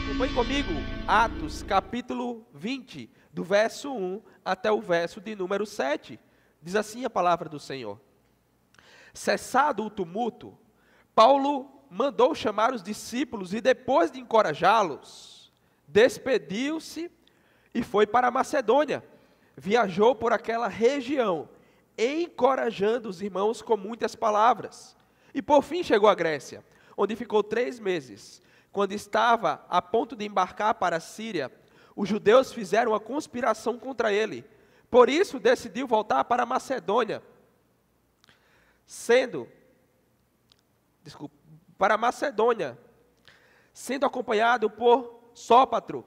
Acompanhe comigo Atos capítulo 20, do verso 1 até o verso de número 7. Diz assim a palavra do Senhor. Cessado o tumulto, Paulo mandou chamar os discípulos e depois de encorajá-los, despediu-se e foi para a Macedônia. Viajou por aquela região, encorajando os irmãos com muitas palavras. E por fim chegou à Grécia, onde ficou 3 meses. Quando estava a ponto de embarcar para a Síria, os judeus fizeram uma conspiração contra ele. Por isso decidiu voltar para a Macedônia, sendo acompanhado por Sópatro,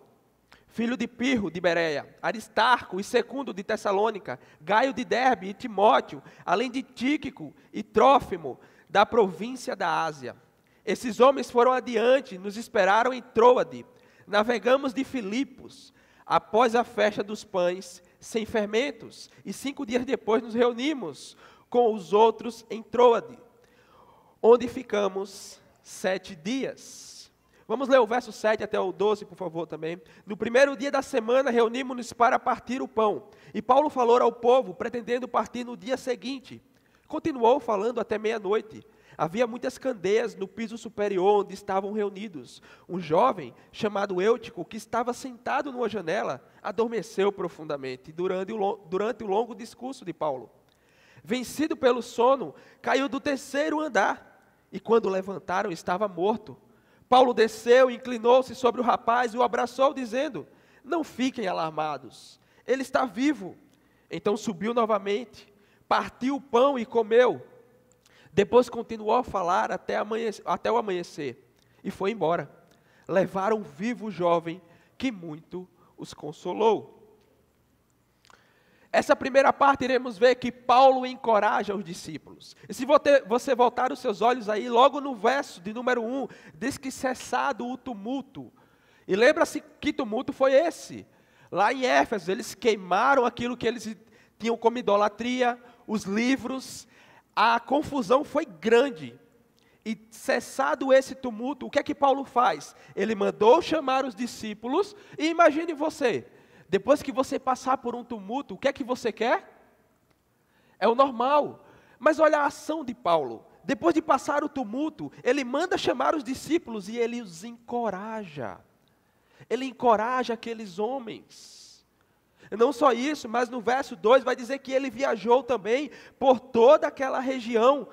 filho de Pirro de Bereia, Aristarco e Secundo de Tessalônica, Gaio de Derbe e Timóteo, além de Tíquico e Trófimo, da província da Ásia. Esses homens foram adiante, nos esperaram em Troade. Navegamos de Filipos, após a festa dos pães sem fermentos, e 5 dias depois nos reunimos com os outros em Troade, onde ficamos 7 dias. Vamos ler o verso 7 até o 12, por favor, também. No primeiro dia da semana, reunimos-nos para partir o pão. E Paulo falou ao povo, pretendendo partir no dia seguinte. Continuou falando até meia-noite. Havia muitas candeias no piso superior onde estavam reunidos. Um jovem, chamado Eutico, que estava sentado numa janela, adormeceu profundamente durante o longo discurso de Paulo. Vencido pelo sono, caiu do 3º andar, e quando levantaram, estava morto. Paulo desceu, inclinou-se sobre o rapaz e o abraçou, dizendo: não fiquem alarmados, ele está vivo. Então subiu novamente, partiu o pão e comeu. Depois continuou a falar até o amanhecer, e foi embora. Levaram vivo o jovem, que muito os consolou. Essa primeira parte iremos ver que Paulo encoraja os discípulos. E se você voltar os seus olhos aí, logo no verso de número 1, diz que cessado o tumulto. E lembra-se que tumulto foi esse? Lá em Éfeso, eles queimaram aquilo que eles tinham como idolatria, os livros. A confusão foi grande, e cessado esse tumulto, o que é que Paulo faz? Ele mandou chamar os discípulos, e imagine você, depois que você passar por um tumulto, o que é que você quer? É o normal, mas olha a ação de Paulo, depois de passar o tumulto, ele manda chamar os discípulos, e ele os encoraja, aqueles homens. Não só isso, mas no verso 2 vai dizer que ele viajou também por toda aquela região,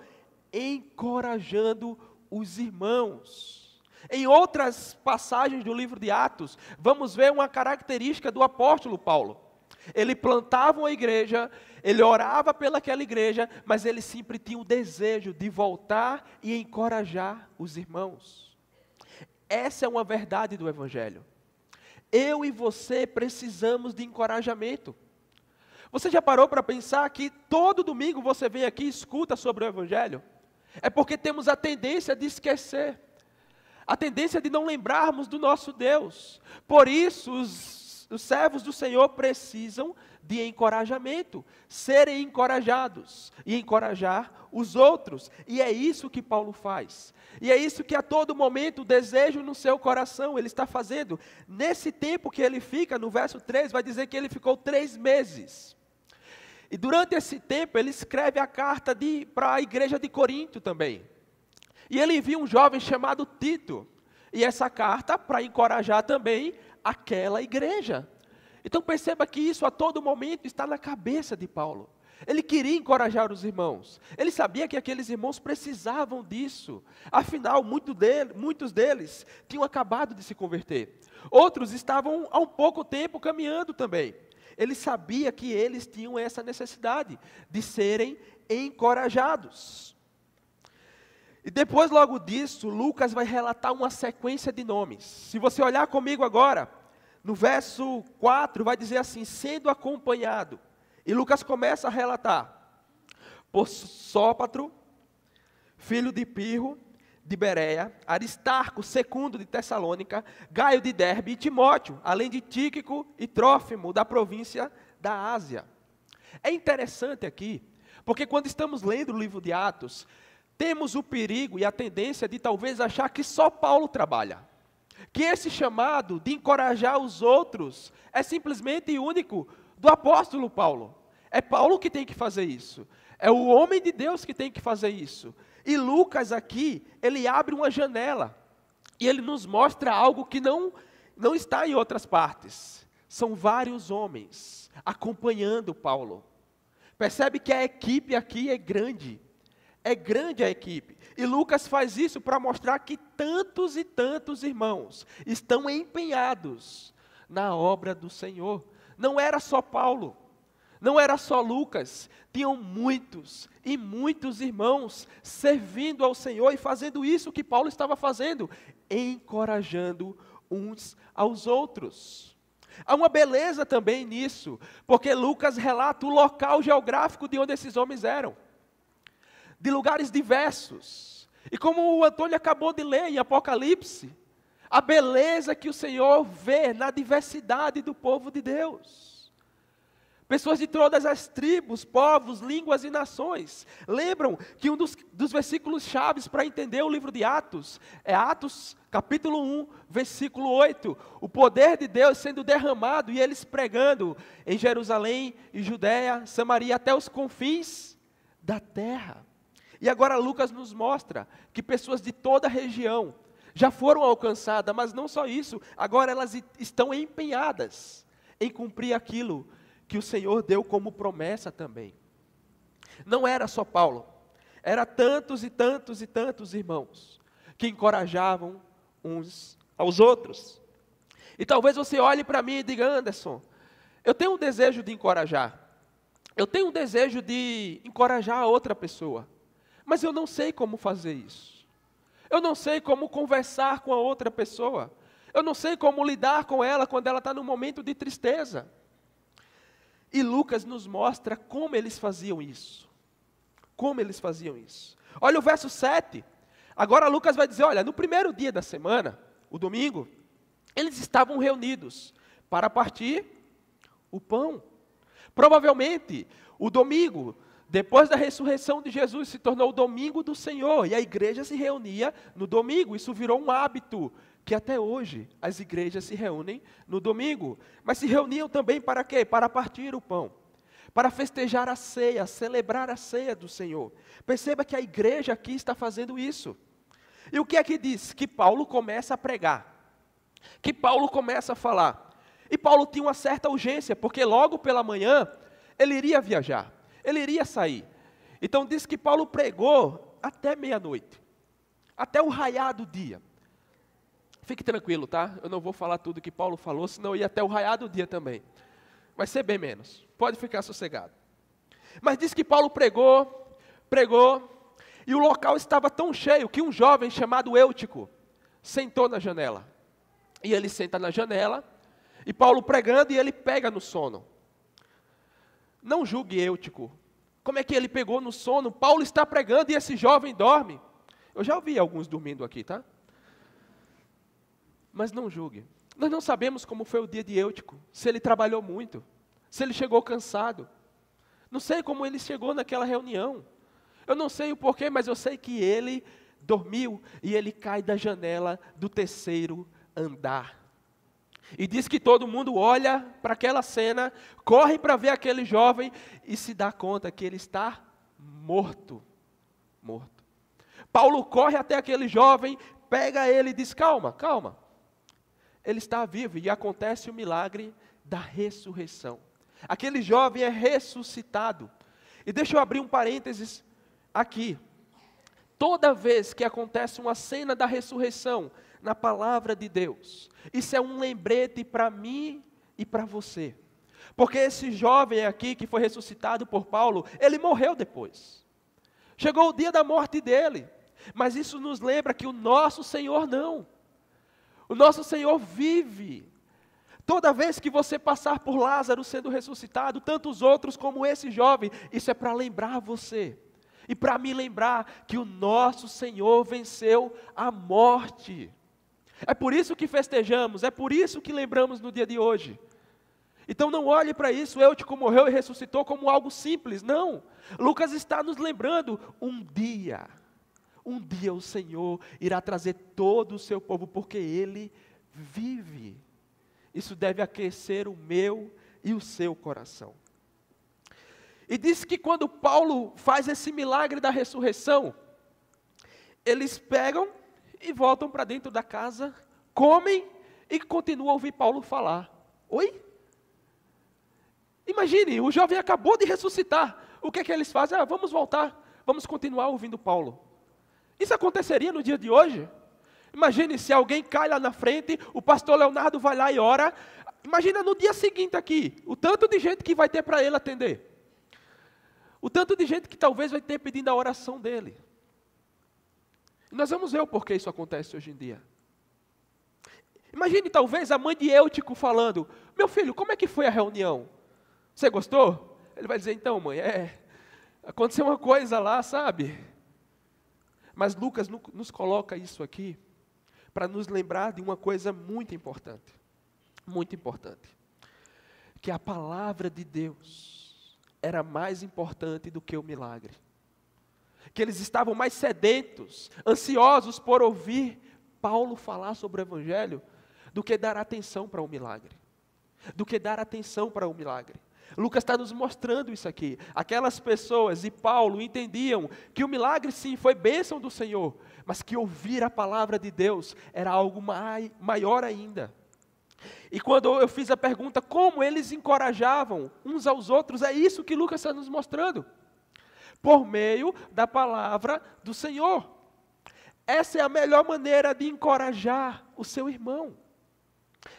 encorajando os irmãos. Em outras passagens do livro de Atos, vamos ver uma característica do apóstolo Paulo. Ele plantava uma igreja, ele orava pelaquela igreja, mas ele sempre tinha o desejo de voltar e encorajar os irmãos. Essa é uma verdade do Evangelho. Eu e você precisamos de encorajamento. Você já parou para pensar que todo domingo você vem aqui e escuta sobre o Evangelho? É porque temos a tendência de esquecer, a tendência de não lembrarmos do nosso Deus. Por isso, os servos do Senhor precisam de encorajamento, serem encorajados e encorajar os outros. E é isso que Paulo faz. E é isso que a todo momento o desejo no seu coração ele está fazendo. Nesse tempo que ele fica, no verso 3, vai dizer que ele ficou 3 meses. E durante esse tempo ele escreve a carta para a igreja de Corinto também. E ele envia um jovem chamado Tito. E essa carta para encorajar também aquela igreja. Então perceba que isso a todo momento está na cabeça de Paulo. Ele queria encorajar os irmãos. Ele sabia que aqueles irmãos precisavam disso. Afinal, muitos deles tinham acabado de se converter. Outros estavam há um pouco tempo caminhando também. Ele sabia que eles tinham essa necessidade de serem encorajados. E depois, logo disso, Lucas vai relatar uma sequência de nomes. Se você olhar comigo agora, no verso 4, vai dizer assim, sendo acompanhado. E Lucas começa a relatar, por Sópatro, filho de Pirro, de Bereia, Aristarco, Secundo de Tessalônica, Gaio de Derbe e Timóteo, além de Tíquico e Trófimo, da província da Ásia. É interessante aqui, porque quando estamos lendo o livro de Atos, temos o perigo e a tendência de talvez achar que só Paulo trabalha. Que esse chamado de encorajar os outros é simplesmente e único do apóstolo Paulo. É Paulo que tem que fazer isso. É o homem de Deus que tem que fazer isso. E Lucas aqui, ele abre uma janela. E ele nos mostra algo que não está em outras partes. São vários homens acompanhando Paulo. Percebe que a equipe aqui é grande. É grande a equipe. E Lucas faz isso para mostrar que tantos e tantos irmãos estão empenhados na obra do Senhor. Não era só Paulo. Não era só Lucas, tinham muitos e muitos irmãos servindo ao Senhor e fazendo isso que Paulo estava fazendo, encorajando uns aos outros. Há uma beleza também nisso, porque Lucas relata o local geográfico de onde esses homens eram, de lugares diversos. E como o Antônio acabou de ler em Apocalipse, a beleza que o Senhor vê na diversidade do povo de Deus. Pessoas de todas as tribos, povos, línguas e nações. Lembram que um dos versículos chaves para entender o livro de Atos é Atos capítulo 1, versículo 8. O poder de Deus sendo derramado e eles pregando em Jerusalém, em Judéia, Samaria, até os confins da terra. E agora Lucas nos mostra que pessoas de toda a região já foram alcançadas, mas não só isso, agora elas estão empenhadas em cumprir aquilo que o Senhor deu como promessa também. Não era só Paulo, era tantos e tantos e tantos irmãos que encorajavam uns aos outros. E talvez você olhe para mim e diga: Anderson, eu tenho um desejo de encorajar, eu tenho um desejo de encorajar a outra pessoa, mas eu não sei como fazer isso. Eu não sei como conversar com a outra pessoa, eu não sei como lidar com ela quando ela está num momento de tristeza. E Lucas nos mostra como eles faziam isso. Como eles faziam isso. Olha o verso 7. Agora Lucas vai dizer, olha, no primeiro dia da semana, o domingo, eles estavam reunidos para partir o pão. Provavelmente, o domingo, depois da ressurreição de Jesus, se tornou o domingo do Senhor. E a igreja se reunia no domingo. Isso virou um hábito que até hoje as igrejas se reúnem no domingo. Mas se reuniam também para quê? Para partir o pão. Para festejar a ceia, celebrar a ceia do Senhor. Perceba que a igreja aqui está fazendo isso. E o que é que diz? Que Paulo começa a pregar. Que Paulo começa a falar. E Paulo tinha uma certa urgência, porque logo pela manhã ele iria viajar. Ele iria sair. Então diz que Paulo pregou até meia-noite. Até o raiar do dia. Fique tranquilo, tá? Eu não vou falar tudo que Paulo falou, senão ia até o raiar do dia também. Vai ser bem menos. Pode ficar sossegado. Mas diz que Paulo pregou, e o local estava tão cheio que um jovem chamado Eutico sentou na janela. E ele senta na janela, e Paulo pregando, e ele pega no sono. Não julgue Eutico. Como é que ele pegou no sono? Paulo está pregando e esse jovem dorme. Eu já ouvi alguns dormindo aqui, tá? Mas não julgue. Nós não sabemos como foi o dia de Eutico, se ele trabalhou muito, se ele chegou cansado. Não sei como ele chegou naquela reunião. Eu não sei o porquê, mas eu sei que ele dormiu e ele cai da janela do terceiro andar. E diz que todo mundo olha para aquela cena, corre para ver aquele jovem e se dá conta que ele está morto. Morto. Paulo corre até aquele jovem, pega ele e diz, calma, calma. Ele está vivo e acontece o milagre da ressurreição. Aquele jovem é ressuscitado. E deixa eu abrir um parênteses aqui. Toda vez que acontece uma cena da ressurreição na palavra de Deus, isso é um lembrete para mim e para você. Porque esse jovem aqui que foi ressuscitado por Paulo, ele morreu depois. Chegou o dia da morte dele. Mas isso nos lembra que o nosso Senhor não. O nosso Senhor vive. Toda vez que você passar por Lázaro sendo ressuscitado, tantos outros como esse jovem, isso é para lembrar você e para me lembrar que o nosso Senhor venceu a morte. É por isso que festejamos, é por isso que lembramos no dia de hoje. Então não olhe para isso, Eutico morreu e ressuscitou como algo simples, não. Lucas está nos lembrando, um dia o Senhor irá trazer todo o seu povo, porque Ele vive. Isso deve aquecer o meu e o seu coração. E diz que quando Paulo faz esse milagre da ressurreição, eles pegam e voltam para dentro da casa, comem e continuam a ouvir Paulo falar. Oi? Imagine, o jovem acabou de ressuscitar. O que é que eles fazem? Vamos voltar, vamos continuar ouvindo Paulo. Isso aconteceria no dia de hoje? Imagine se alguém cai lá na frente, o pastor Leonardo vai lá e ora. Imagina no dia seguinte aqui, o tanto de gente que vai ter para ele atender. O tanto de gente que talvez vai ter pedindo a oração dele. E nós vamos ver o porquê isso acontece hoje em dia. Imagine talvez a mãe de Eutico falando, meu filho, como é que foi a reunião? Você gostou? Ele vai dizer, então mãe, aconteceu uma coisa lá, sabe? Mas Lucas nos coloca isso aqui para nos lembrar de uma coisa muito importante. Muito importante. Que a palavra de Deus era mais importante do que o milagre. Que eles estavam mais sedentos, ansiosos por ouvir Paulo falar sobre o Evangelho, do que dar atenção para o milagre. Do que dar atenção para o milagre. Lucas está nos mostrando isso aqui. Aquelas pessoas e Paulo entendiam que o milagre sim foi bênção do Senhor, mas que ouvir a palavra de Deus era algo maior ainda. E quando eu fiz a pergunta como eles encorajavam uns aos outros, é isso que Lucas está nos mostrando. Por meio da palavra do Senhor. Essa é a melhor maneira de encorajar o seu irmão.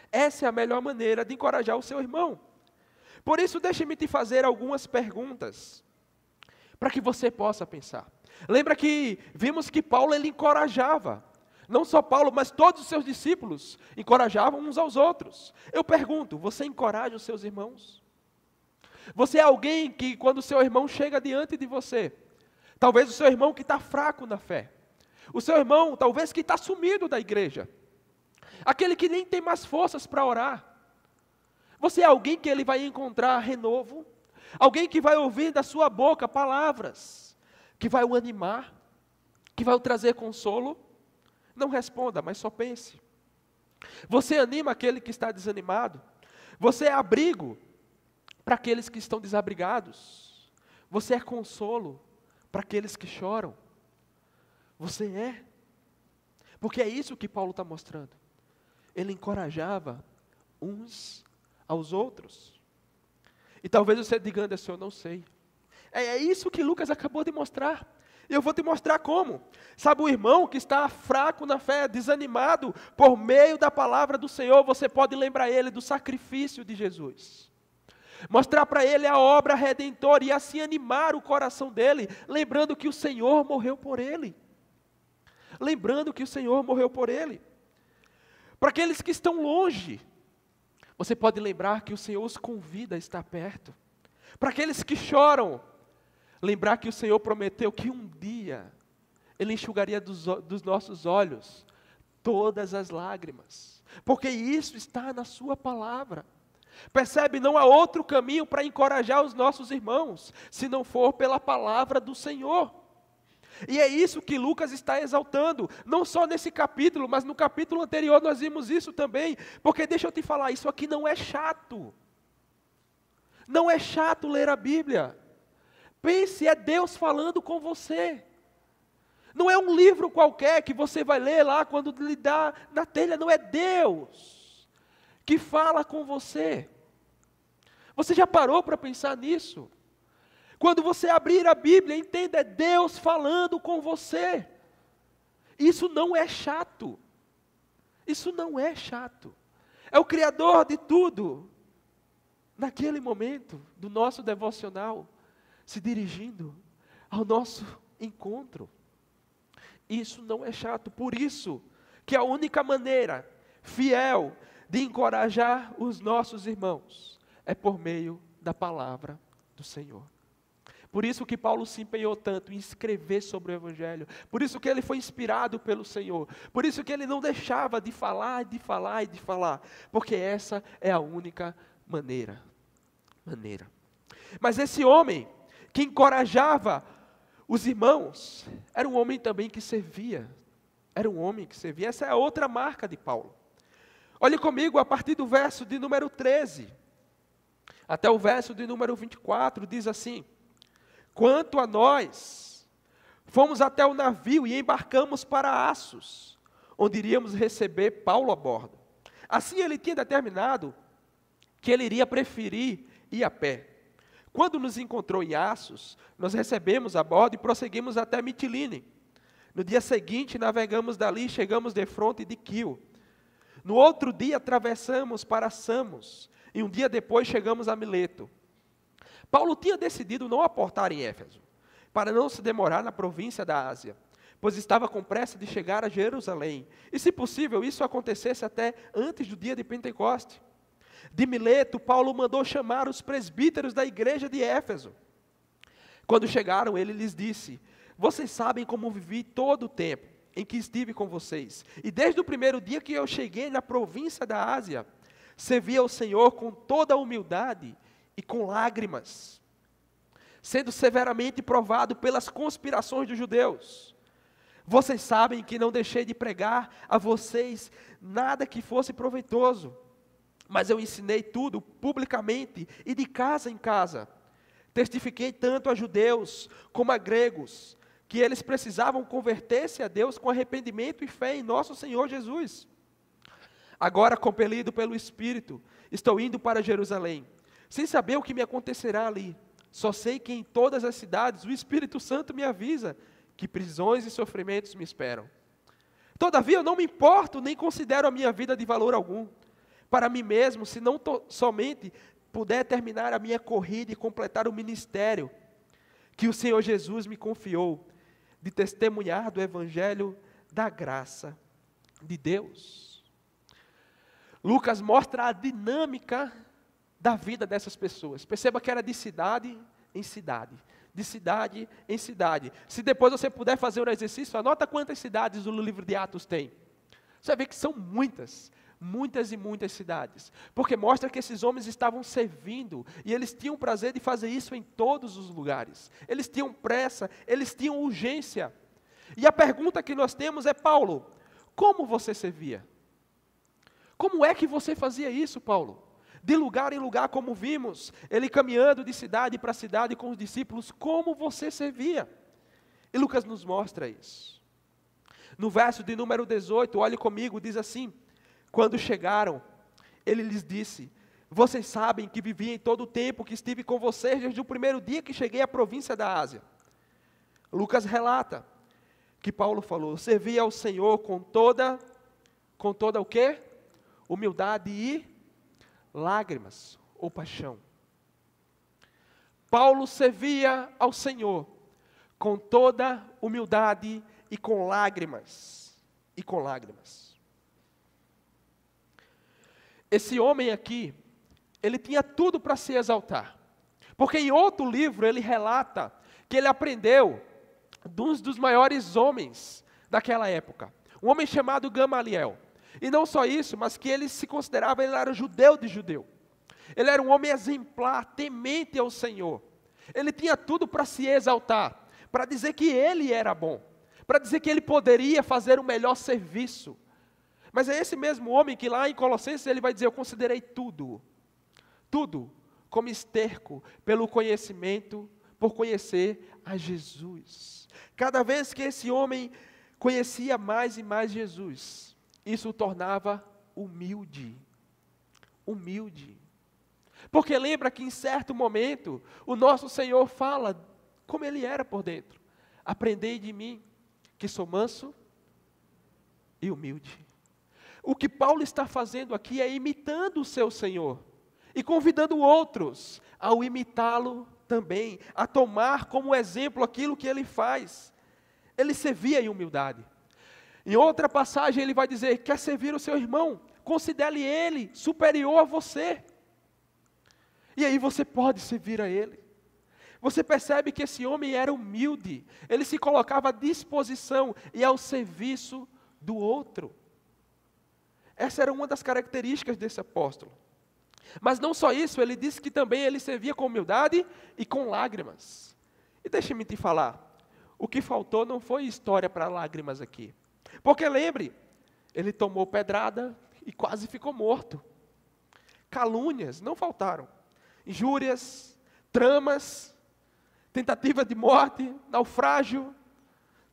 Essa é a melhor maneira de encorajar o seu irmão. Por isso, deixe-me te fazer algumas perguntas, para que você possa pensar. Lembra que vimos que Paulo ele encorajava, não só Paulo, mas todos os seus discípulos encorajavam uns aos outros. Eu pergunto, você encoraja os seus irmãos? Você é alguém que quando o seu irmão chega diante de você, talvez o seu irmão que está fraco na fé, o seu irmão talvez que está sumido da igreja, aquele que nem tem mais forças para orar, você é alguém que ele vai encontrar renovo, alguém que vai ouvir da sua boca palavras, que vai o animar, que vai o trazer consolo? Não responda, mas só pense. Você anima aquele que está desanimado? Você é abrigo para aqueles que estão desabrigados? Você é consolo para aqueles que choram? Você é? Porque é isso que Paulo está mostrando. Ele encorajava uns aos outros. E talvez você diga, Anderson, eu não sei. É isso que Lucas acabou de mostrar. E eu vou te mostrar como. Sabe o irmão que está fraco na fé, desanimado, por meio da palavra do Senhor, você pode lembrar ele do sacrifício de Jesus. Mostrar para ele a obra redentora e assim animar o coração dele, lembrando que o Senhor morreu por ele. Lembrando que o Senhor morreu por ele. Para aqueles que estão longe, você pode lembrar que o Senhor os convida a estar perto. Para aqueles que choram, lembrar que o Senhor prometeu que um dia Ele enxugaria dos nossos olhos todas as lágrimas. Porque isso está na sua palavra. Percebe, não há outro caminho para encorajar os nossos irmãos, se não for pela palavra do Senhor. E é isso que Lucas está exaltando, não só nesse capítulo, mas no capítulo anterior nós vimos isso também, porque deixa eu te falar, isso aqui não é chato. Não é chato ler a Bíblia. Pense, é Deus falando com você. Não é um livro qualquer que você vai ler lá quando lhe dá na telha, não é Deus que fala com você. Você já parou para pensar nisso? Quando você abrir a Bíblia, entenda, é Deus falando com você. Isso não é chato. Isso não é chato. É o Criador de tudo. Naquele momento do nosso devocional, se dirigindo ao nosso encontro. Isso não é chato. Por isso que a única maneira fiel de encorajar os nossos irmãos é por meio da palavra do Senhor. Por isso que Paulo se empenhou tanto em escrever sobre o Evangelho. Por isso que ele foi inspirado pelo Senhor. Por isso que ele não deixava de falar, de falar e de falar. Porque essa é a única maneira. Mas esse homem que encorajava os irmãos, era um homem também que servia. Era um homem que servia. Essa é a outra marca de Paulo. Olhe comigo a partir do verso de número 13. Até o verso de número 24, diz assim: quanto a nós, fomos até o navio e embarcamos para Assos, onde iríamos receber Paulo a bordo. Assim ele tinha determinado que ele iria preferir ir a pé. Quando nos encontrou em Assos, nós recebemos a bordo e prosseguimos até Mitilene. No dia seguinte, navegamos dali e chegamos defronte de Quio. No outro dia, atravessamos para Samos, e um dia depois chegamos a Mileto. Paulo tinha decidido não aportar em Éfeso, para não se demorar na província da Ásia, pois estava com pressa de chegar a Jerusalém, e se possível isso acontecesse até antes do dia de Pentecoste. De Mileto, Paulo mandou chamar os presbíteros da igreja de Éfeso. Quando chegaram, ele lhes disse: vocês sabem como vivi todo o tempo em que estive com vocês, e desde o primeiro dia que eu cheguei na província da Ásia, servi ao Senhor com toda a humildade e com lágrimas, sendo severamente provado pelas conspirações dos judeus. Vocês sabem que não deixei de pregar a vocês nada que fosse proveitoso, mas eu ensinei tudo publicamente e de casa em casa. Testifiquei tanto a judeus como a gregos, que eles precisavam converter-se a Deus com arrependimento e fé em nosso Senhor Jesus. Agora, compelido pelo Espírito, estou indo para Jerusalém, sem saber o que me acontecerá ali. Só sei que em todas as cidades o Espírito Santo me avisa que prisões e sofrimentos me esperam. Todavia, eu não me importo, nem considero a minha vida de valor algum para mim mesmo, se não somente puder terminar a minha corrida e completar o ministério que o Senhor Jesus me confiou, de testemunhar do Evangelho da graça de Deus. Lucas mostra a dinâmica da vida dessas pessoas. Perceba que era de cidade em cidade, de cidade em cidade. Se depois você puder fazer o exercício, anota quantas cidades o livro de Atos tem. Você vai ver que são muitas e muitas cidades, porque mostra que esses homens estavam servindo, e eles tinham prazer de fazer isso em todos os lugares. Eles tinham pressa, eles tinham urgência. E a pergunta que nós temos é: Paulo, como você servia? Como é que você fazia isso, Paulo? De lugar em lugar, como vimos, ele caminhando de cidade para cidade com os discípulos, como você servia? E Lucas nos mostra isso. No verso de número 18, olhe comigo, diz assim: quando chegaram, ele lhes disse: vocês sabem que vivi em todo o tempo que estive com vocês, desde o primeiro dia que cheguei à província da Ásia. Lucas relata que Paulo falou: servia ao Senhor com toda o quê? Humildade e lágrimas ou paixão. Paulo servia ao Senhor com toda humildade e com lágrimas. Esse homem aqui, ele tinha tudo para se exaltar. Porque em outro livro ele relata que ele aprendeu de um dos maiores homens daquela época. Um homem chamado Gamaliel. E não só isso, mas que ele se considerava, ele era judeu de judeu. Ele era um homem exemplar, temente ao Senhor. Ele tinha tudo para se exaltar, para dizer que ele era bom, para dizer que ele poderia fazer o melhor serviço. Mas é esse mesmo homem que lá em Colossenses ele vai dizer: eu considerei tudo como esterco pelo conhecimento, por conhecer a Jesus. Cada vez que esse homem conhecia mais e mais Jesus, isso o tornava humilde. Porque lembra que em certo momento, o nosso Senhor fala como Ele era por dentro: aprendei de mim, que sou manso e humilde. O que Paulo está fazendo aqui é imitando o seu Senhor, e convidando outros ao imitá-lo também, a tomar como exemplo aquilo que Ele faz. Ele servia em humildade. Em outra passagem ele vai dizer: quer servir o seu irmão? Considere ele superior a você. E aí você pode servir a ele. Você percebe que esse homem era humilde, ele se colocava à disposição e ao serviço do outro. Essa era uma das características desse apóstolo. Mas não só isso, ele disse que também ele servia com humildade e com lágrimas. E deixe-me te falar, o que faltou não foi história para lágrimas aqui. Porque lembre, ele tomou pedrada e quase ficou morto. Calúnias não faltaram. Injúrias, tramas, tentativa de morte, naufrágio,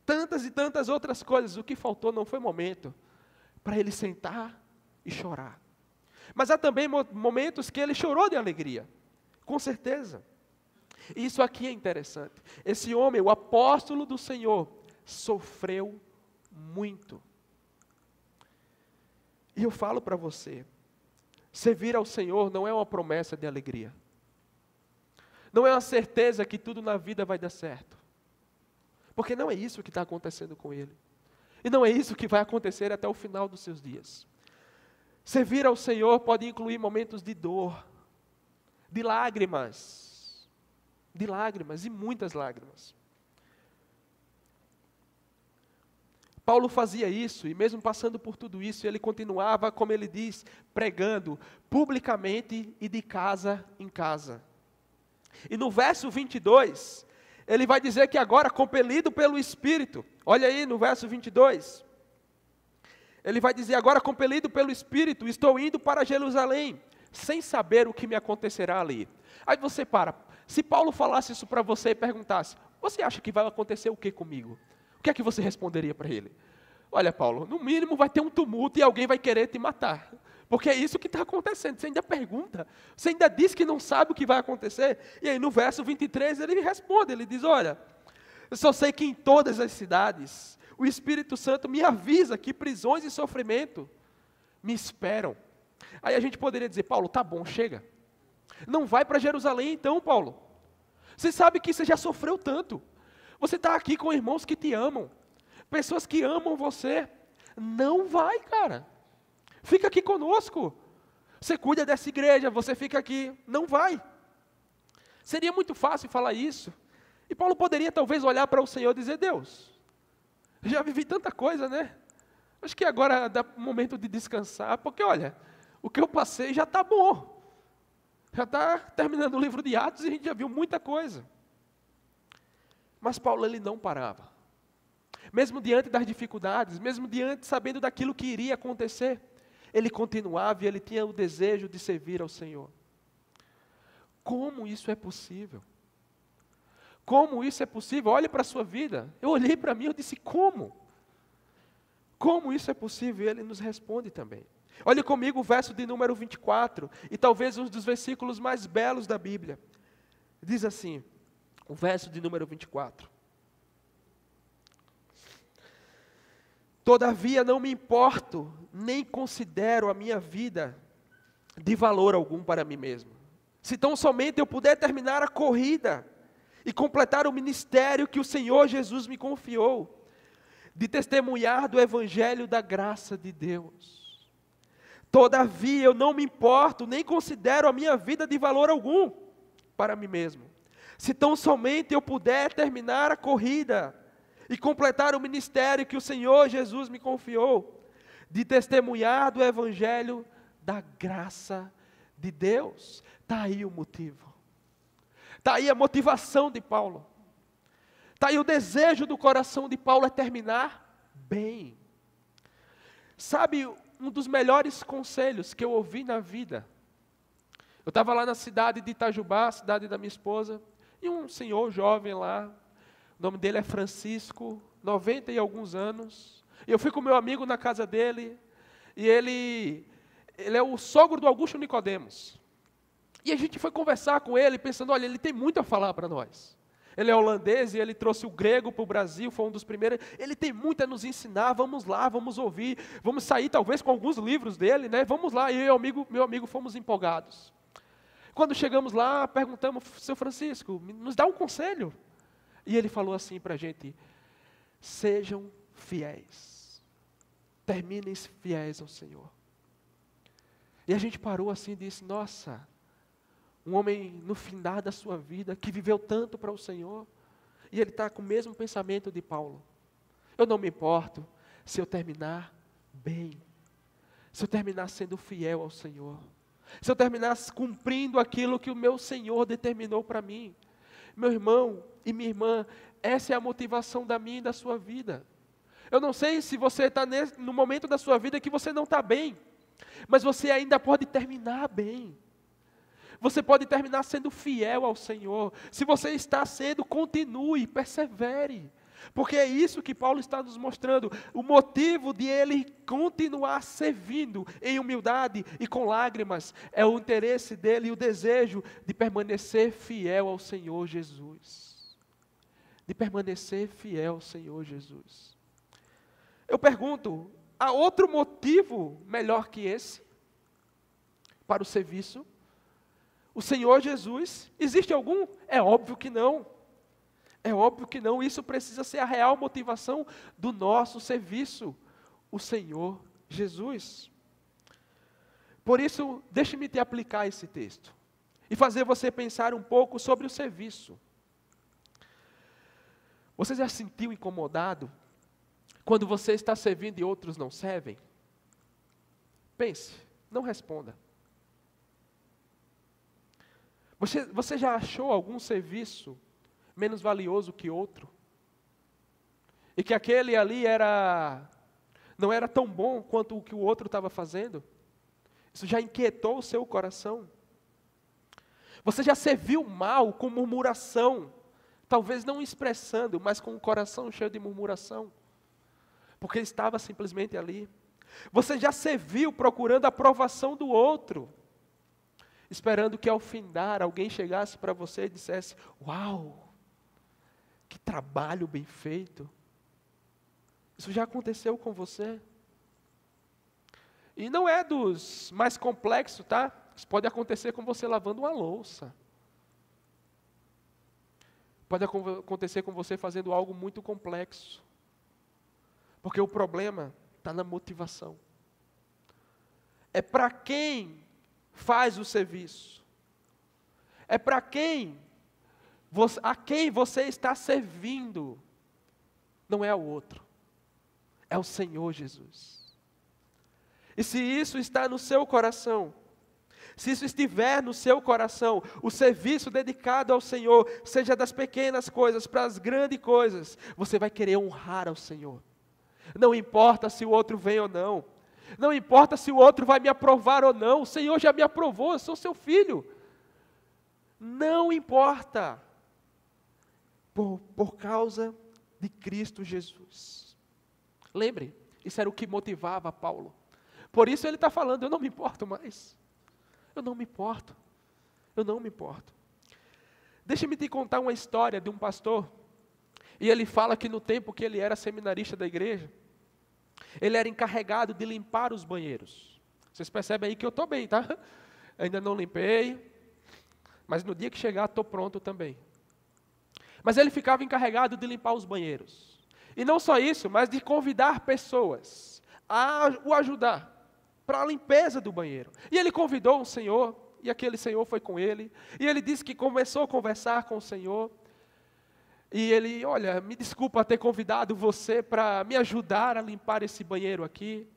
tantas e tantas outras coisas. O que faltou não foi momento para ele sentar e chorar. Mas há também momentos que ele chorou de alegria, com certeza. E isso aqui é interessante. Esse homem, o apóstolo do Senhor, sofreu muito. E eu falo para você, servir ao Senhor não é uma promessa de alegria. Não é uma certeza que tudo na vida vai dar certo. Porque não é isso que está acontecendo com ele. E não é isso que vai acontecer até o final dos seus dias. Servir ao Senhor pode incluir momentos de dor, de lágrimas e muitas lágrimas. Paulo fazia isso, e mesmo passando por tudo isso, ele continuava, como ele diz, pregando publicamente e de casa em casa. E no verso 22, ele vai dizer que agora, compelido pelo Espírito, olha aí no verso 22, ele vai dizer, agora compelido pelo Espírito, estou indo para Jerusalém, sem saber o que me acontecerá ali. Aí você para, se Paulo falasse isso para você e perguntasse, você acha que vai acontecer o que comigo? O que é que você responderia para ele? Olha, Paulo, no mínimo vai ter um tumulto e alguém vai querer te matar. Porque é isso que está acontecendo. Você ainda pergunta, você ainda diz que não sabe o que vai acontecer. E aí no verso 23 ele responde, ele diz, olha, eu só sei que em todas as cidades o Espírito Santo me avisa que prisões e sofrimento me esperam. Aí a gente poderia dizer, Paulo, tá bom, chega. Não vai para Jerusalém então, Paulo. Você sabe que você já sofreu tanto. Você está aqui com irmãos que te amam. Pessoas que amam você. Não vai, cara. Fica aqui conosco. Você cuida dessa igreja, você fica aqui. Não vai. Seria muito fácil falar isso. E Paulo poderia talvez olhar para o Senhor e dizer, Deus, já vivi tanta coisa, né? Acho que agora dá um momento de descansar, porque olha, o que eu passei já está bom. Já está terminando o livro de Atos e a gente já viu muita coisa. Mas Paulo, ele não parava. Mesmo diante das dificuldades, mesmo diante, sabendo daquilo que iria acontecer, ele continuava e ele tinha o desejo de servir ao Senhor. Como isso é possível? Como isso é possível? Olhe para a sua vida. Eu olhei para mim e disse, como? Como isso é possível? E ele nos responde também. Olhe comigo o verso de número 24, e talvez um dos versículos mais belos da Bíblia. Diz assim, o verso de número 24. Todavia não me importo, nem considero a minha vida de valor algum para mim mesmo. Se tão somente eu puder terminar a corrida e completar o ministério que o Senhor Jesus me confiou, de testemunhar do Evangelho da graça de Deus. Todavia eu não me importo, nem considero a minha vida de valor algum para mim mesmo. Se tão somente eu puder terminar a corrida e completar o ministério que o Senhor Jesus me confiou, de testemunhar do Evangelho da graça de Deus. Está aí o motivo. Está aí a motivação de Paulo. Está aí o desejo do coração de Paulo é terminar bem. Sabe, um dos melhores conselhos que eu ouvi na vida, eu estava lá na cidade de Itajubá, cidade da minha esposa, e um senhor jovem lá, o nome dele é Francisco, 90 e alguns anos, e eu fui com meu amigo na casa dele, e ele é o sogro do Augusto Nicodemos. E a gente foi conversar com ele, pensando, olha, ele tem muito a falar para nós. Ele é holandês e ele trouxe o grego para o Brasil, foi um dos primeiros. Ele tem muito a nos ensinar, vamos lá, vamos ouvir, vamos sair talvez com alguns livros dele, né? Vamos lá, e eu e meu amigo fomos empolgados. Quando chegamos lá, perguntamos, seu Francisco, nos dá um conselho. E ele falou assim para a gente, sejam fiéis, terminem fiéis ao Senhor. E a gente parou assim e disse, nossa, Um homem no findar da sua vida, que viveu tanto para o Senhor. E ele está com o mesmo pensamento de Paulo. Eu não me importo se eu terminar bem. Se eu terminar sendo fiel ao Senhor. Se eu terminar cumprindo aquilo que o meu Senhor determinou para mim. Meu irmão e minha irmã, essa é a motivação da minha e da sua vida. Eu não sei se você está no momento da sua vida que você não está bem. Mas você ainda pode terminar bem. Você pode terminar sendo fiel ao Senhor. Se você está sendo, continue, persevere. Porque é isso que Paulo está nos mostrando. O motivo de ele continuar servindo em humildade e com lágrimas é o interesse dele e o desejo de permanecer fiel ao Senhor Jesus. De permanecer fiel ao Senhor Jesus. Eu pergunto, há outro motivo melhor que esse para o serviço? O Senhor Jesus, existe algum? É óbvio que não. É óbvio que não. Isso precisa ser a real motivação do nosso serviço. O Senhor Jesus. Por isso, deixe-me te aplicar esse texto. E fazer você pensar um pouco sobre o serviço. Você já se sentiu incomodado quando você está servindo e outros não servem? Pense, não responda. Você já achou algum serviço menos valioso que outro? E que aquele ali não era tão bom quanto o que o outro estava fazendo? Isso já inquietou o seu coração? Você já serviu mal com murmuração? Talvez não expressando, mas com o coração cheio de murmuração? Porque estava simplesmente ali. Você já serviu procurando a aprovação do outro? Esperando que ao findar alguém chegasse para você e dissesse: uau, que trabalho bem feito. Isso já aconteceu com você? E não é dos mais complexos, tá? Isso pode acontecer com você lavando uma louça. Pode acontecer com você fazendo algo muito complexo. Porque o problema está na motivação. É para quem faz o serviço. É para a quem você está servindo. Não é ao outro. É o Senhor Jesus. E se isso está no seu coração, se isso estiver no seu coração, o serviço dedicado ao Senhor, seja das pequenas coisas para as grandes coisas, você vai querer honrar ao Senhor. Não importa se o outro vem ou não. Não importa se o outro vai me aprovar ou não. O Senhor já me aprovou, eu sou seu filho. Não importa. Por causa de Cristo Jesus. Lembre, isso era o que motivava Paulo. Por isso ele está falando, eu não me importo mais. Eu não me importo. Eu não me importo. Deixa-me te contar uma história de um pastor. E ele fala que no tempo que ele era seminarista da igreja, ele era encarregado de limpar os banheiros. Vocês percebem aí que eu estou bem, tá? Ainda não limpei, mas no dia que chegar estou pronto também. Mas ele ficava encarregado de limpar os banheiros. E não só isso, mas de convidar pessoas a o ajudar para a limpeza do banheiro. E ele convidou um senhor, e aquele senhor foi com ele, e ele disse que começou a conversar com o senhor. E ele, olha, me desculpa ter convidado você para me ajudar a limpar esse banheiro aqui,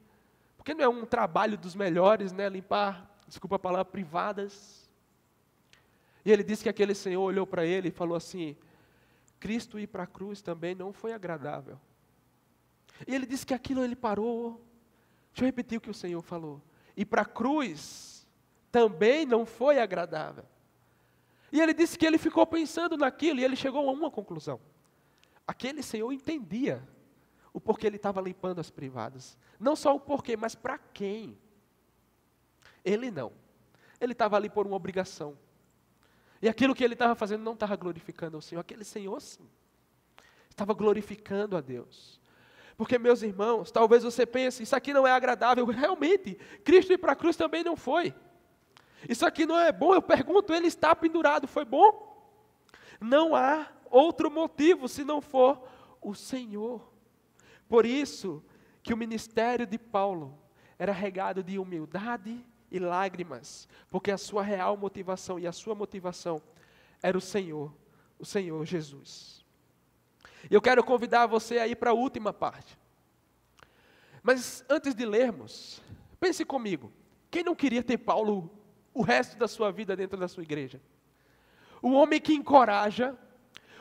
porque não é um trabalho dos melhores, né, limpar, desculpa a palavra, privadas. E ele disse que aquele senhor olhou para ele e falou assim: Cristo ir para a cruz também não foi agradável. E ele disse que aquilo ele parou. Deixa eu repetir o que o Senhor falou. Ir para a cruz também não foi agradável. E ele disse que ele ficou pensando naquilo e ele chegou a uma conclusão. Aquele senhor entendia o porquê ele estava limpando as privadas. Não só o porquê, mas para quem. Ele não. Ele estava ali por uma obrigação. E aquilo que ele estava fazendo não estava glorificando ao Senhor. Aquele senhor, sim, estava glorificando a Deus. Porque, meus irmãos, talvez você pense, isso aqui não é agradável. Realmente, Cristo ir para a cruz também não foi. Isso aqui não é bom, eu pergunto, ele está pendurado, foi bom? Não há outro motivo se não for o Senhor. Por isso que o ministério de Paulo era regado de humildade e lágrimas, porque a sua real motivação e a sua motivação era o Senhor Jesus. E eu quero convidar você a ir para a última parte. Mas antes de lermos, pense comigo, quem não queria ter Paulo o resto da sua vida dentro da sua igreja? Um homem que encoraja,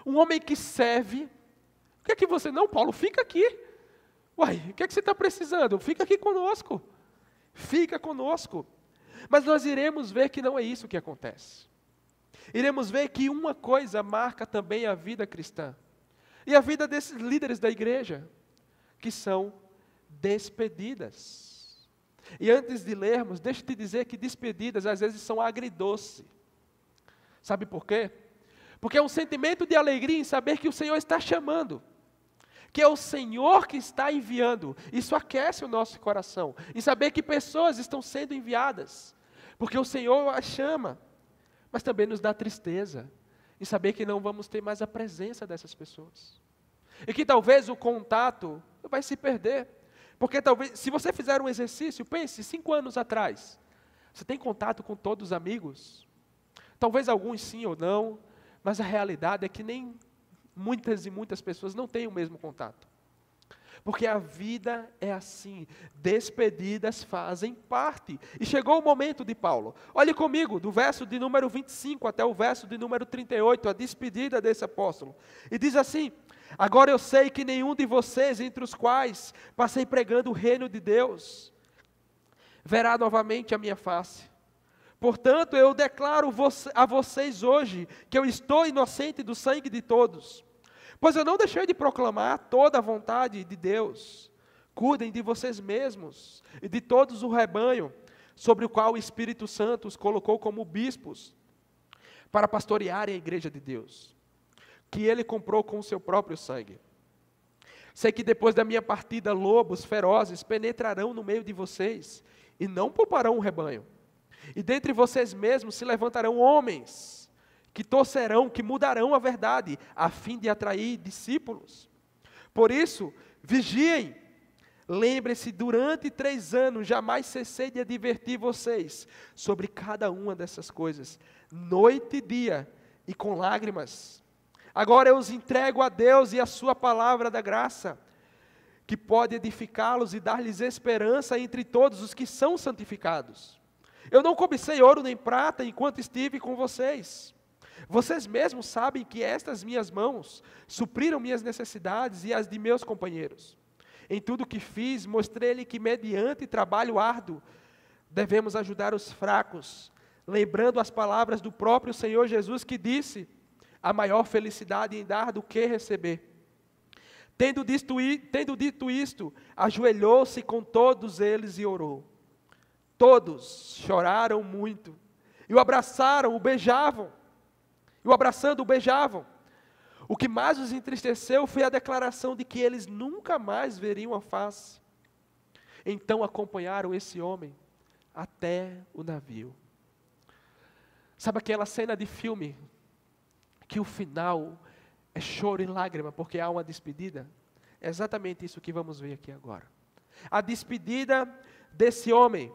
um homem que serve. O que é que você... Não, Paulo, fica aqui. Uai, o que é que você está precisando? Fica aqui conosco. Fica conosco. Mas nós iremos ver que não é isso que acontece. Iremos ver que uma coisa marca também a vida cristã. E a vida desses líderes da igreja, que são despedidas. E antes de lermos, deixa eu te dizer que despedidas às vezes são agridoce. Sabe por quê? Porque é um sentimento de alegria em saber que o Senhor está chamando, que é o Senhor que está enviando. Isso aquece o nosso coração, em saber que pessoas estão sendo enviadas, porque o Senhor as chama. Mas também nos dá tristeza, em saber que não vamos ter mais a presença dessas pessoas. E que talvez o contato vai se perder. Porque talvez, se você fizer um exercício, pense, 5 anos atrás, você tem contato com todos os amigos? Talvez alguns sim ou não, mas a realidade é que nem muitas e muitas pessoas não têm o mesmo contato. Porque a vida é assim, despedidas fazem parte. E chegou o momento de Paulo. Olhe comigo, do verso de número 25 até o verso de número 38, a despedida desse apóstolo. E diz assim: agora eu sei que nenhum de vocês, entre os quais passei pregando o reino de Deus, verá novamente a minha face. Portanto, eu declaro a vocês hoje que eu estou inocente do sangue de todos. Pois eu não deixei de proclamar toda a vontade de Deus. Cuidem de vocês mesmos e de todos o rebanho, sobre o qual o Espírito Santo os colocou como bispos, para pastorearem a igreja de Deus, que ele comprou com o seu próprio sangue. Sei que depois da minha partida, lobos ferozes penetrarão no meio de vocês, e não pouparão o rebanho. E dentre vocês mesmos se levantarão homens, que torcerão, que mudarão a verdade, a fim de atrair discípulos. Por isso, vigiem, lembrem-se, durante 3 anos, jamais cessei de advertir vocês, sobre cada uma dessas coisas, noite e dia, e com lágrimas. Agora eu os entrego a Deus e a sua palavra da graça, que pode edificá-los e dar-lhes esperança entre todos os que são santificados. Eu não cobicei ouro nem prata enquanto estive com vocês. Vocês mesmos sabem que estas minhas mãos supriram minhas necessidades e as de meus companheiros. Em tudo o que fiz, mostrei-lhe que mediante trabalho árduo, devemos ajudar os fracos, lembrando as palavras do próprio Senhor Jesus, que disse: a maior felicidade em dar do que receber. Tendo dito isto, ajoelhou-se com todos eles e orou. Todos choraram muito, e o abraçaram, o beijavam, e o abraçando o beijavam. O que mais os entristeceu foi a declaração de que eles nunca mais veriam a face. Então acompanharam esse homem até o navio. Sabe aquela cena de filme, que o final é choro e lágrima, porque há uma despedida? É exatamente isso que vamos ver aqui agora. A despedida desse homem,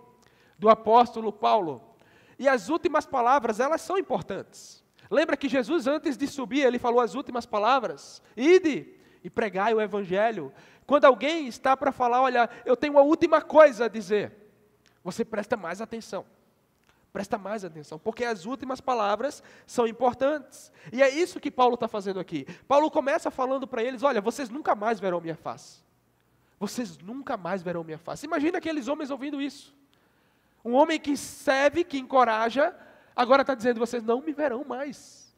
do apóstolo Paulo. E as últimas palavras, elas são importantes. Lembra que Jesus, antes de subir, ele falou as últimas palavras? Ide e pregai o evangelho. Quando alguém está para falar, olha, eu tenho uma última coisa a dizer, você presta mais atenção. Presta mais atenção, porque as últimas palavras são importantes. E é isso que Paulo está fazendo aqui. Paulo começa falando para eles, olha, vocês nunca mais verão minha face. Vocês nunca mais verão minha face. Imagina aqueles homens ouvindo isso. Um homem que serve, que encoraja, agora está dizendo, vocês não me verão mais.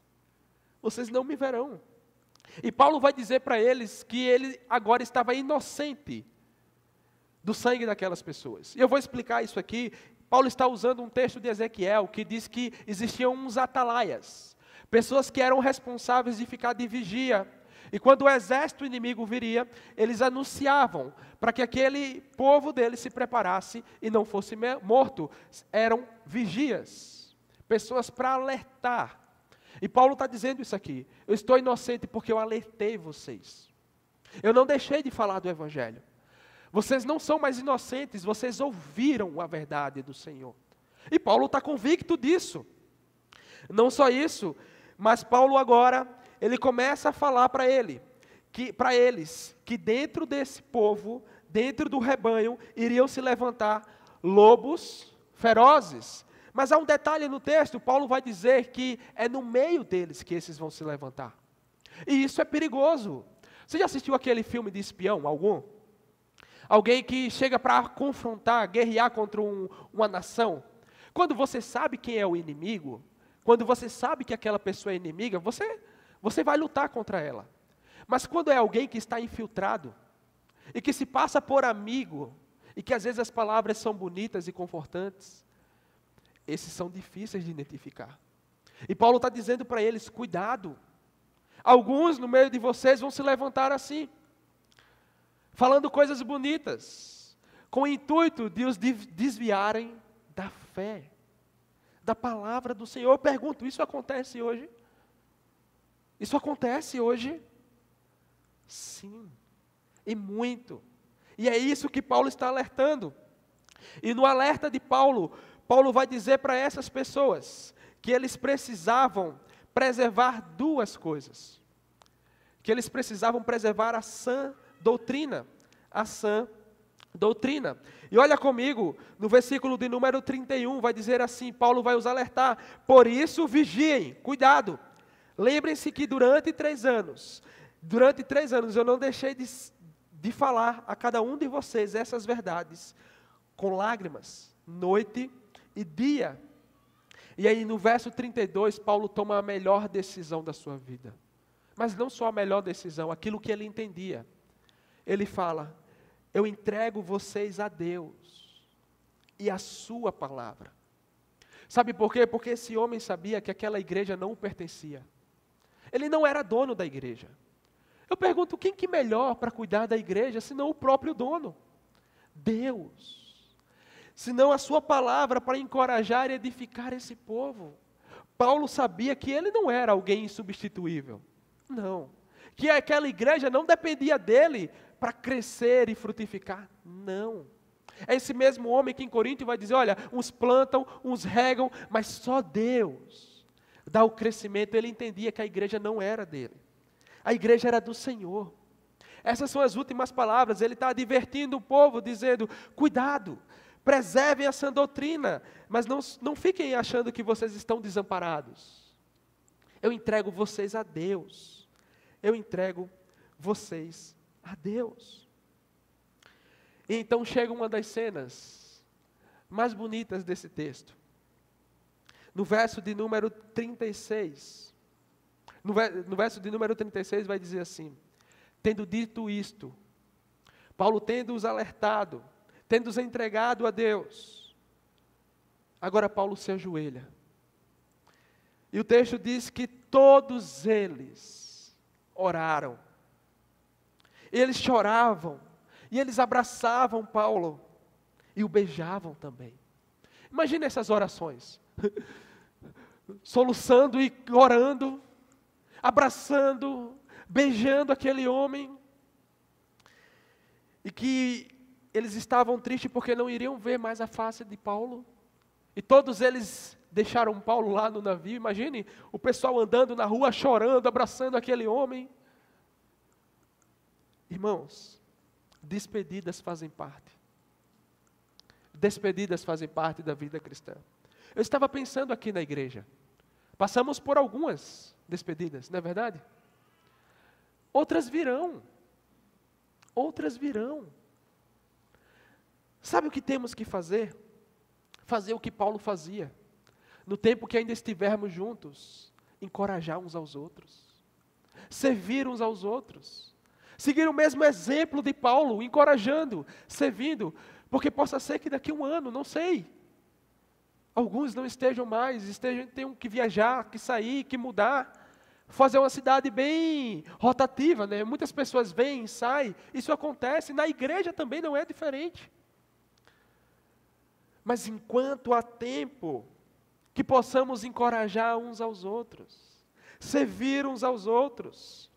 Vocês não me verão. E Paulo vai dizer para eles que ele agora estava inocente do sangue daquelas pessoas. E eu vou explicar isso aqui. Paulo está usando um texto de Ezequiel, que diz que existiam uns atalaias, pessoas que eram responsáveis de ficar de vigia. E quando o exército inimigo viria, eles anunciavam para que aquele povo dele se preparasse e não fosse morto. Eram vigias, pessoas para alertar. E Paulo está dizendo isso aqui. Eu estou inocente porque eu alertei vocês. Eu não deixei de falar do evangelho. Vocês não são mais inocentes, vocês ouviram a verdade do Senhor. E Paulo está convicto disso. Não só isso, mas Paulo agora, ele começa a falar para eles, que dentro desse povo, dentro do rebanho, iriam se levantar lobos ferozes. Mas há um detalhe no texto, Paulo vai dizer que é no meio deles que esses vão se levantar. E isso é perigoso. Você já assistiu aquele filme de espião, algum? Alguém que chega para confrontar, guerrear contra uma nação. Quando você sabe quem é o inimigo, quando você sabe que aquela pessoa é inimiga, você vai lutar contra ela. Mas quando é alguém que está infiltrado, e que se passa por amigo, e que às vezes as palavras são bonitas e confortantes, esses são difíceis de identificar. E Paulo está dizendo para eles, cuidado. Alguns no meio de vocês vão se levantar assim, falando coisas bonitas, com o intuito de os desviarem da fé, da palavra do Senhor. Eu pergunto, isso acontece hoje? Isso acontece hoje? Sim, e muito. E é isso que Paulo está alertando. E no alerta de Paulo, Paulo vai dizer para essas pessoas que eles precisavam preservar duas coisas. Que eles precisavam preservar a sã doutrina. A sã doutrina. E olha comigo, no versículo de número 31, vai dizer assim, Paulo vai os alertar, por isso vigiem, cuidado. Lembrem-se que durante 3 anos eu não deixei de falar a cada um de vocês essas verdades, com lágrimas, noite e dia. E aí no verso 32, Paulo toma a melhor decisão da sua vida. Mas não só a melhor decisão, aquilo que ele entendia. Ele fala, eu entrego vocês a Deus e a sua palavra. Sabe por quê? Porque esse homem sabia que aquela igreja não o pertencia. Ele não era dono da igreja. Eu pergunto, quem que melhor para cuidar da igreja, senão o próprio dono? Deus. Senão a sua palavra para encorajar e edificar esse povo. Paulo sabia que ele não era alguém insubstituível. Não. Que aquela igreja não dependia dele para crescer e frutificar. Não. É esse mesmo homem que em Corinto vai dizer, olha, uns plantam, uns regam, mas só Deus dá o crescimento. Ele entendia que a igreja não era dele. A igreja era do Senhor. Essas são as últimas palavras. Ele está advertindo o povo, dizendo, cuidado, preservem a sã doutrina, mas não fiquem achando que vocês estão desamparados. Eu entrego vocês a Deus. Eu entrego vocês a Deus. E então chega uma das cenas mais bonitas desse texto. No verso de número 36. No verso de número 36 vai dizer assim, tendo dito isto, Paulo tendo-os alertado, tendo-os entregado a Deus, agora Paulo se ajoelha. E o texto diz que todos eles oraram. Eles choravam, e eles abraçavam Paulo, e o beijavam também. Imagine essas orações, soluçando e orando, abraçando, beijando aquele homem, e que eles estavam tristes porque não iriam ver mais a face de Paulo, e todos eles deixaram Paulo lá no navio. Imagine o pessoal andando na rua, chorando, abraçando aquele homem. Irmãos, despedidas fazem parte. Despedidas fazem parte da vida cristã. Eu estava pensando aqui na igreja, passamos por algumas despedidas, não é verdade? Outras virão. Outras virão. Sabe o que temos que fazer? Fazer o que Paulo fazia. No tempo que ainda estivermos juntos, encorajar uns aos outros. Servir uns aos outros. Seguir o mesmo exemplo de Paulo, encorajando, servindo. Porque possa ser que daqui a 1 ano, não sei, alguns não estejam mais, tenham que viajar, que sair, que mudar. Fazer uma cidade bem rotativa, né? Muitas pessoas vêm, saem, isso acontece, na igreja também não é diferente. Mas enquanto há tempo, que possamos encorajar uns aos outros, servir uns aos outros.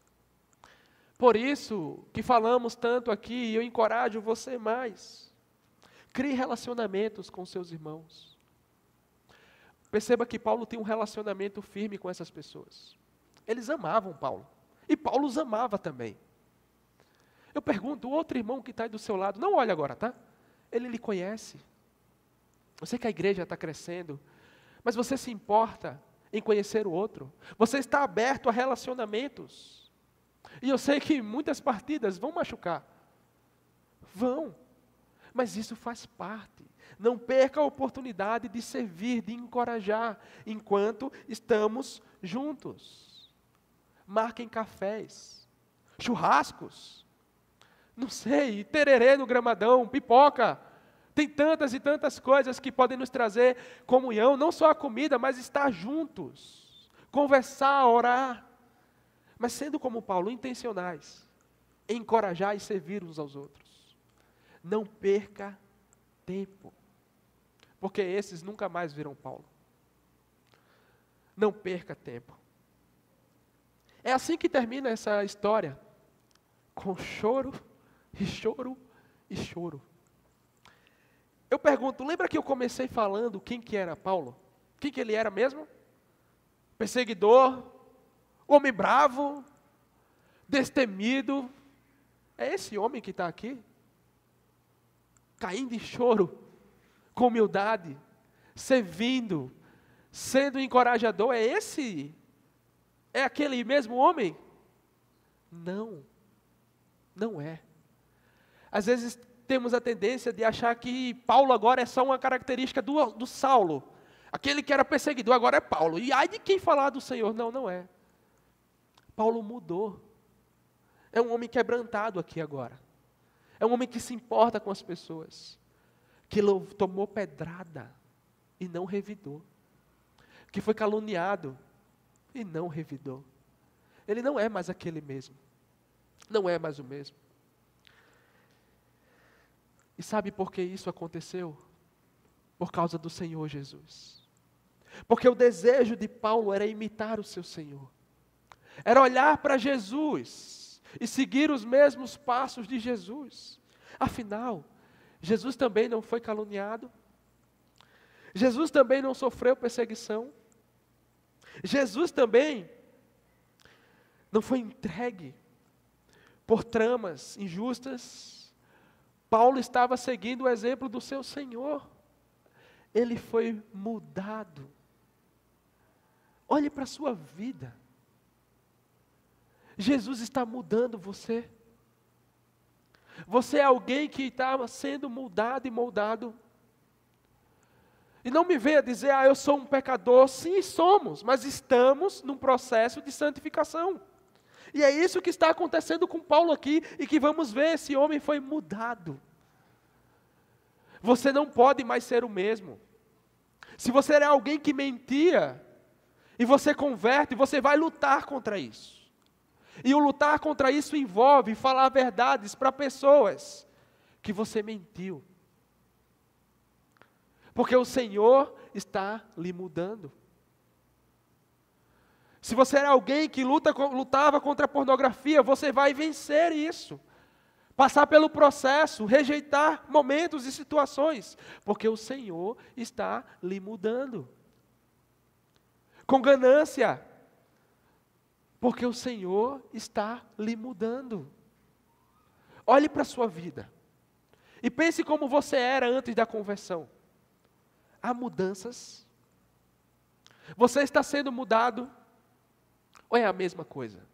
Por isso que falamos tanto aqui, e eu encorajo você mais, crie relacionamentos com seus irmãos. Perceba que Paulo tem um relacionamento firme com essas pessoas. Eles amavam Paulo. E Paulo os amava também. Eu pergunto, o outro irmão que está aí do seu lado, não olhe agora, tá? Ele lhe conhece. Eu sei que a igreja está crescendo, mas você se importa em conhecer o outro? Você está aberto a relacionamentos? E eu sei que muitas partidas vão machucar. Vão. Mas isso faz parte. Não perca a oportunidade de servir, de encorajar, enquanto estamos juntos. Marquem cafés, churrascos, não sei, tererê no gramadão, pipoca. Tem tantas e tantas coisas que podem nos trazer comunhão, não só a comida, mas estar juntos, conversar, orar. Mas sendo como Paulo, intencionais, encorajar e servir uns aos outros. Não perca tempo, porque esses nunca mais viram Paulo. Não perca tempo. É assim que termina essa história, com choro e choro e choro. Eu pergunto, lembra que eu comecei falando quem que era Paulo? Quem que ele era mesmo? Perseguidor, homem bravo, destemido. É esse homem que está aqui? Caindo em choro, com humildade, servindo, sendo encorajador. É aquele mesmo homem? Não, não é. Às vezes temos a tendência de achar que Paulo agora é só uma característica do Saulo. Aquele que era perseguidor agora é Paulo. E ai de quem falar do Senhor? Não, não é. Paulo mudou. É um homem quebrantado aqui agora. É um homem que se importa com as pessoas. Que tomou pedrada e não revidou. Que foi caluniado e não revidou. Ele não é mais aquele mesmo. Não é mais o mesmo. E sabe por que isso aconteceu? Por causa do Senhor Jesus. Porque o desejo de Paulo era imitar o seu Senhor. Era olhar para Jesus e seguir os mesmos passos de Jesus. Afinal, Jesus também não foi caluniado. Jesus também não sofreu perseguição. Jesus também não foi entregue por tramas injustas. Paulo estava seguindo o exemplo do seu Senhor. Ele foi mudado. Olhe para a sua vida. Jesus está mudando você. Você é alguém que está sendo mudado e moldado. E não me venha dizer, eu sou um pecador. Sim, somos, mas estamos num processo de santificação. E é isso que está acontecendo com Paulo aqui, e que vamos ver, esse homem foi mudado. Você não pode mais ser o mesmo. Se você era alguém que mentia, e você converte, você vai lutar contra isso. E o lutar contra isso envolve falar verdades para pessoas que você mentiu. Porque o Senhor está lhe mudando. Se você era alguém que lutava contra a pornografia, você vai vencer isso. Passar pelo processo, rejeitar momentos e situações, porque o Senhor está lhe mudando. Com ganância, porque o Senhor está lhe mudando. Olhe para a sua vida e pense como você era antes da conversão. Há mudanças? Você está sendo mudado? Ou é a mesma coisa?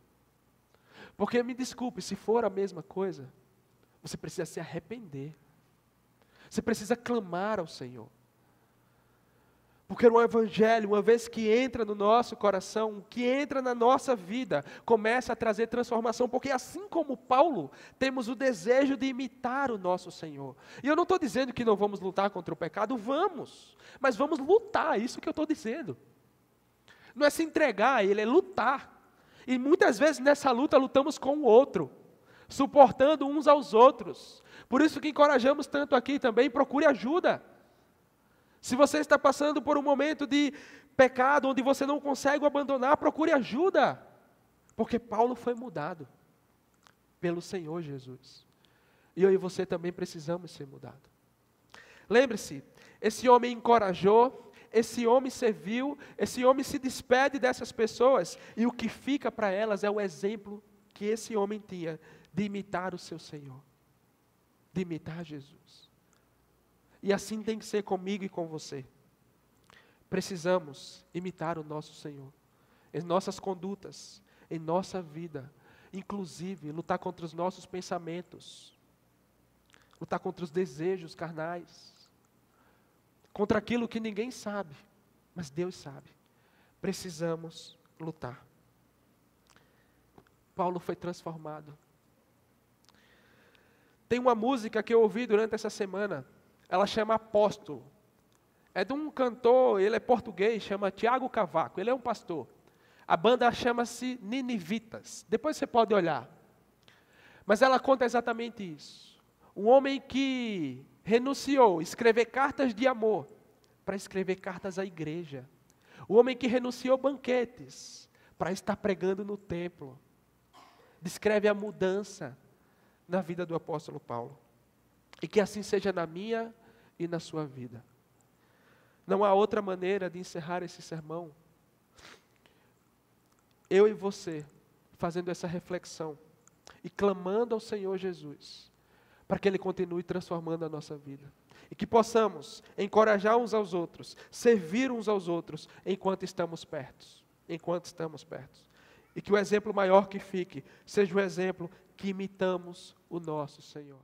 Porque me desculpe, se for a mesma coisa, você precisa se arrepender. Você precisa clamar ao Senhor. Porque o Evangelho, uma vez que entra no nosso coração, que entra na nossa vida, começa a trazer transformação. Porque assim como Paulo, temos o desejo de imitar o nosso Senhor. E eu não estou dizendo que não vamos lutar contra o pecado, vamos. Mas vamos lutar, isso que eu estou dizendo. Não é se entregar a ele, é lutar. E muitas vezes nessa luta, lutamos com o outro, suportando uns aos outros. Por isso que encorajamos tanto aqui também, procure ajuda. Se você está passando por um momento de pecado, onde você não consegue abandonar, procure ajuda. Porque Paulo foi mudado pelo Senhor Jesus. E eu e você também precisamos ser mudados. Lembre-se, esse homem encorajou, esse homem serviu, esse homem se despede dessas pessoas, e o que fica para elas é o exemplo que esse homem tinha de imitar o seu Senhor, de imitar Jesus. E assim tem que ser comigo e com você. Precisamos imitar o nosso Senhor, em nossas condutas, em nossa vida, inclusive lutar contra os nossos pensamentos, lutar contra os desejos carnais, contra aquilo que ninguém sabe, mas Deus sabe. Precisamos lutar. Paulo foi transformado. Tem uma música que eu ouvi durante essa semana, ela chama Apóstolo. É de um cantor, ele é português, chama Tiago Cavaco, ele é um pastor. A banda chama-se Ninivitas, depois você pode olhar. Mas ela conta exatamente isso. Um homem que renunciou a escrever cartas de amor para escrever cartas à igreja. O homem que renunciou banquetes para estar pregando no templo. Descreve a mudança na vida do apóstolo Paulo. E que assim seja na minha e na sua vida. Não há outra maneira de encerrar esse sermão. Eu e você, fazendo essa reflexão e clamando ao Senhor Jesus, para que Ele continue transformando a nossa vida. E que possamos encorajar uns aos outros, servir uns aos outros, enquanto estamos perto. E que o exemplo maior que fique, seja o exemplo que imitamos o nosso Senhor.